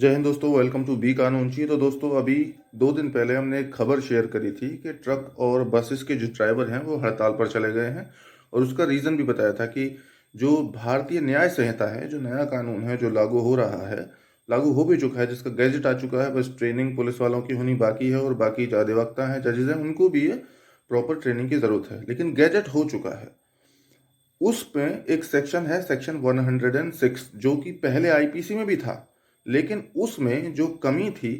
जय हिंद दोस्तों, welcome to be कानूनची। तो दोस्तों, अभी 2 दिन पहले हमने एक खबर शेयर करी थी कि ट्रक और बसेस के जो ड्राइवर हैं वो हड़ताल पर चले गए हैं। और उसका रीज़न भी बताया था कि जो भारतीय न्याय संहिता है, जो नया कानून है जो लागू हो रहा है, लागू हो भी चुका है, जिसका गैजेट आ चुका है, बस ट्रेनिंग पुलिस वालों की होनी बाकी है। और बाकी जो अधिवक्ता हैं, जजेज हैं, उनको भी ये प्रॉपर ट्रेनिंग की ज़रूरत है, लेकिन गैजेट हो चुका है। उसमें एक सेक्शन है, सेक्शन 106, जो कि पहले आईपीसी में भी था, लेकिन उसमें जो कमी थी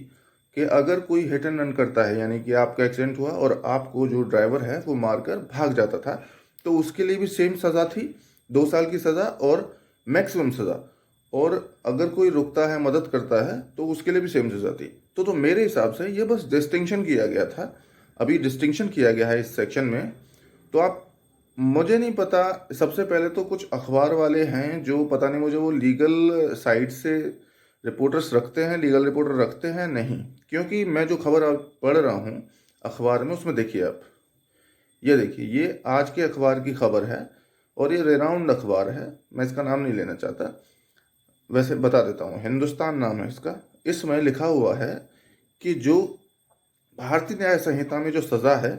कि अगर कोई हिट एंड रन करता है, यानी कि आपका एक्सीडेंट हुआ और आपको जो ड्राइवर है वो मारकर भाग जाता था, तो उसके लिए भी सेम सज़ा थी, 2 साल की सज़ा और मैक्सिमम सज़ा। और अगर कोई रुकता है, मदद करता है, तो उसके लिए भी सेम सज़ा थी। तो मेरे हिसाब से ये बस डिस्टिंक्शन किया गया था, अभी डिस्टिंक्शन किया गया है इस सेक्शन में। तो आप, मुझे नहीं पता, सबसे पहले तो कुछ अखबार वाले हैं जो पता नहीं मुझे, वो लीगल साइट से रिपोर्टर्स रखते हैं, लीगल रिपोर्टर रखते हैं नहीं, क्योंकि मैं जो खबर अब पढ़ रहा हूँ अखबार में, उसमें देखिए आप, ये देखिए, ये आज के अखबार की खबर है और ये रेनाउंड अखबार है। मैं इसका नाम नहीं लेना चाहता, वैसे बता देता हूँ, हिंदुस्तान नाम है इसका। इसमें लिखा हुआ है कि जो भारतीय न्याय संहिता में जो सज़ा है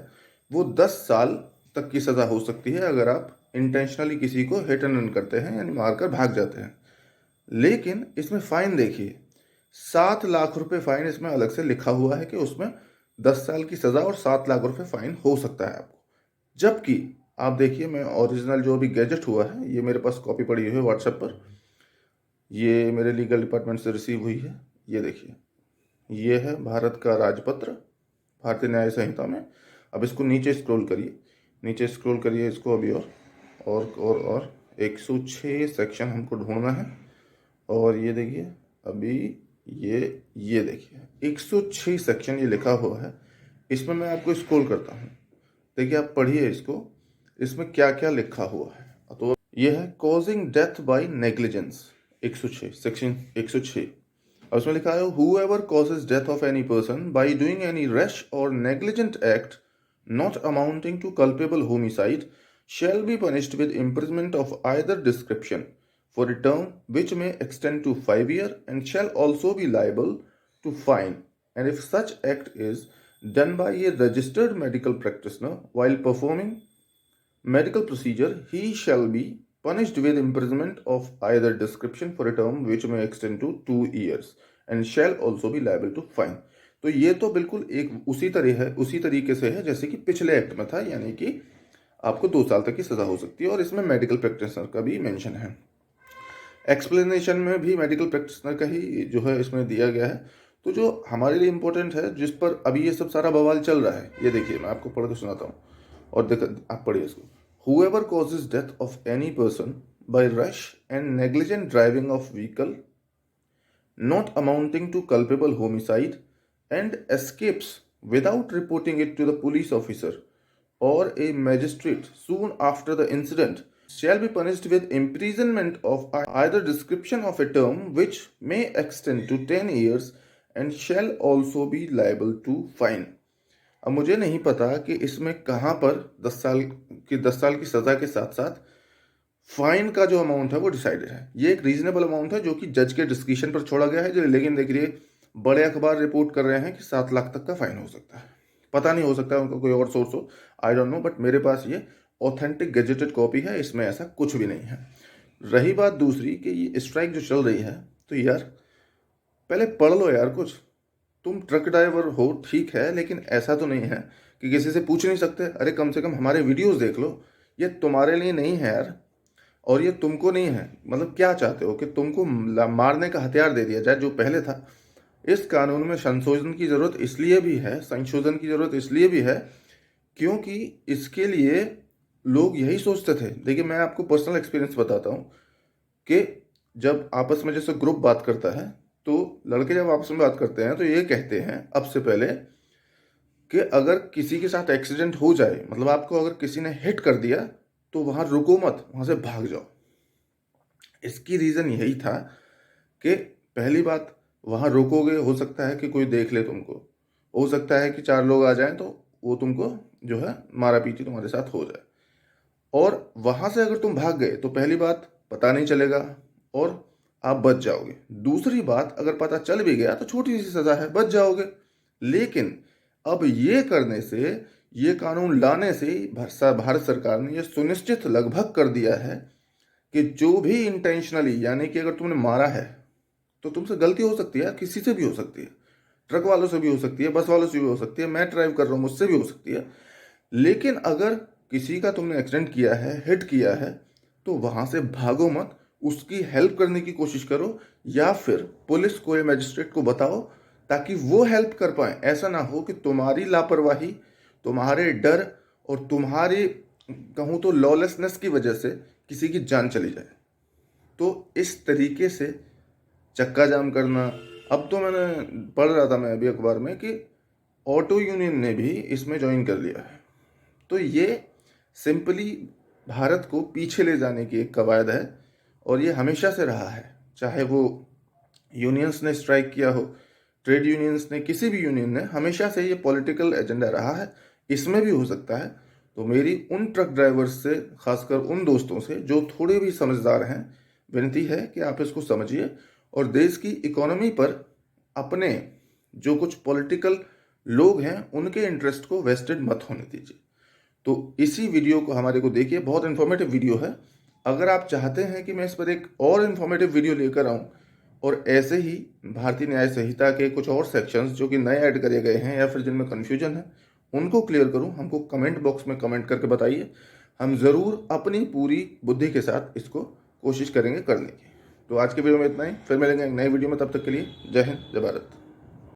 वो 10 साल तक की सज़ा हो सकती है अगर आप इंटेंशनली किसी को हिट एंड रन करते हैं, यानी मारकर भाग जाते हैं। लेकिन इसमें फाइन देखिए, 7 लाख रुपए फाइन इसमें अलग से लिखा हुआ है कि उसमें 10 साल की सज़ा और 7 लाख रुपए फाइन हो सकता है आपको। जबकि आप देखिए, मैं ओरिजिनल जो अभी गैजेट हुआ है, ये मेरे पास कॉपी पड़ी हुई है व्हाट्सएप पर, ये मेरे लीगल डिपार्टमेंट से रिसीव हुई है। ये देखिए, ये है भारत का राजपत्र, भारतीय न्याय संहिता में। अब इसको नीचे स्क्रॉल करिए, नीचे स्क्रॉल करिए इसको अभी, और 106 सेक्शन हमको ढूंढना है। और ये देखिए अभी, ये देखिए 106 सेक्शन ये लिखा हुआ है। इसमें मैं आपको स्क्रॉल करता हूँ, देखिए आप पढ़िए इसको, इसमें क्या क्या लिखा हुआ है। तो ये है causing death by negligence, 106 section 106। और उसमें लिखा है, whoever causes death of any person by doing any rash or negligent act not amounting to culpable homicide shall be punished with imprisonment of either description for a term which may extend to 5 years and shall also be liable to fine. And if such act is done by a registered medical practitioner while performing medical procedure, he shall be punished with imprisonment of either description for a term which may extend to 2 years and shall also be liable to fine. तो ये तो बिल्कुल एक उसी तरीके से है जैसे कि पिछले एक्ट में था, यानी कि आपको 2 साल तक की सजा हो सकती है। और इसमें मेडिकल प्रैक्टिशनर का भी मेंशन है, एक्सप्लेनेशन में भी मेडिकल प्रैक्टिशनर का ही जो है इसमें दिया गया है। तो जो हमारे लिए इम्पोर्टेंट है, जिस पर अभी ये सब सारा बवाल चल रहा है, ये देखिए मैं आपको पढ़ के सुनाता हूँ, और देख आप पढ़िए इसको। Whoever causes death of any person by rash and negligent driving of vehicle not amounting to culpable homicide and escapes without reporting it to the police officer or a magistrate soon after the incident shall be punished with imprisonment of either description of a term which may extend to 10 years and shall also be liable to fine. अब मुझे नहीं पता कि इसमें कहाँ पर 10 साल की सज़ा के साथ साथ फाइन का जो अमाउंट है वो डिसाइडेड है। ये एक रीजनेबल अमाउंट है जो कि जज के डिस्क्रिप्शन पर छोड़ा गया है, जो लेकिन देखिए बड़े अखबार रिपोर्ट कर रहे हैं कि 7 लाख तक का फाइन हो सकता है। पता नहीं, हो सकता है उनका कोई और सोर्स हो, आई डोंट नो, बट मेरे पास ये ऑथेंटिक गेजेटेड कॉपी है, इसमें ऐसा कुछ भी नहीं है। रही बात दूसरी कि ये स्ट्राइक जो चल रही है, तो यार पहले पढ़ लो यार कुछ। तुम ट्रक ड्राइवर हो ठीक है, लेकिन ऐसा तो नहीं है कि किसी से पूछ नहीं सकते? अरे कम से कम हमारे वीडियोस देख लो। ये तुम्हारे लिए नहीं है यार, और ये तुमको नहीं है। मतलब क्या चाहते हो कि तुमको मारने का हथियार दे दिया जाए जो पहले था? इस कानून में संशोधन की ज़रूरत इसलिए भी है, संशोधन की ज़रूरत इसलिए भी है क्योंकि इसके लिए लोग यही सोचते थे। देखिए मैं आपको पर्सनल एक्सपीरियंस बताता हूँ कि जब आपस में जैसे ग्रुप बात करता है, तो लड़के जब आपस में बात करते हैं तो ये कहते हैं अब से पहले कि अगर किसी के साथ एक्सीडेंट हो जाए, मतलब आपको अगर किसी ने हिट कर दिया, तो वहाँ रुको मत, वहाँ से भाग जाओ। इसकी रीज़न यही था कि पहली बात, वहाँ रुकोगे, हो सकता है कि कोई देख ले तुमको, हो सकता है कि 4 लोग आ जाएं तो वो तुमको जो है मारा पीटी तुम्हारे साथ हो जाए। और वहाँ से अगर तुम भाग गए तो पहली बात पता नहीं चलेगा, और आप बच जाओगे। दूसरी बात, अगर पता चल भी गया तो छोटी सी सज़ा है, बच जाओगे। लेकिन अब ये करने से, ये कानून लाने से भारत सरकार ने ये सुनिश्चित लगभग कर दिया है कि जो भी इंटेंशनली, यानी कि अगर तुमने मारा है तो तुमसे गलती हो सकती है, किसी से भी हो सकती है, ट्रक वालों से भी हो सकती है, बस वालों से भी हो सकती है, मैं ड्राइव कर रहा हूँ मुझसे भी हो सकती है। लेकिन अगर किसी का तुमने एक्सीडेंट किया है, हिट किया है, तो वहां से भागो मत, उसकी हेल्प करने की कोशिश करो, या फिर पुलिस को या मजिस्ट्रेट को बताओ ताकि वो हेल्प कर पाए। ऐसा ना हो कि तुम्हारी लापरवाही, तुम्हारे डर और तुम्हारी, कहूँ तो लॉलेसनेस की वजह से किसी की जान चली जाए। तो इस तरीके से चक्का जाम करना, अब तो मैंने पढ़ रहा था मैं अभी अखबार में कि ऑटो यूनियन ने भी इसमें ज्वाइन कर लिया है। तो ये सिंपली भारत को पीछे ले जाने की एक कवायद है, और ये हमेशा से रहा है। चाहे वो यूनियंस ने स्ट्राइक किया हो, ट्रेड यूनियंस ने, किसी भी यूनियन ने, हमेशा से ये पॉलिटिकल एजेंडा रहा है। इसमें भी हो सकता है। तो मेरी उन ट्रक ड्राइवर्स से, खासकर उन दोस्तों से जो थोड़े भी समझदार हैं, विनती है कि आप इसको समझिए और देश की इकोनॉमी पर अपने जो कुछ पॉलिटिकल लोग हैं उनके इंटरेस्ट को वेस्टेड मत होने दीजिए। तो इसी वीडियो को हमारे को देखिए, बहुत इन्फॉर्मेटिव वीडियो है। अगर आप चाहते हैं कि मैं इस पर एक और इन्फॉर्मेटिव वीडियो लेकर आऊं, और ऐसे ही भारतीय न्याय संहिता के कुछ और सेक्शंस जो कि नए ऐड करे गए हैं या फिर जिनमें कन्फ्यूजन है उनको क्लियर करूं, हमको कमेंट बॉक्स में कमेंट करके बताइए। हम ज़रूर अपनी पूरी बुद्धि के साथ इसको कोशिश करेंगे करने की। तो आज के वीडियो में इतना ही, फिर मिलेंगे एक नई वीडियो में, तब तक के लिए जय हिंद, जय भारत।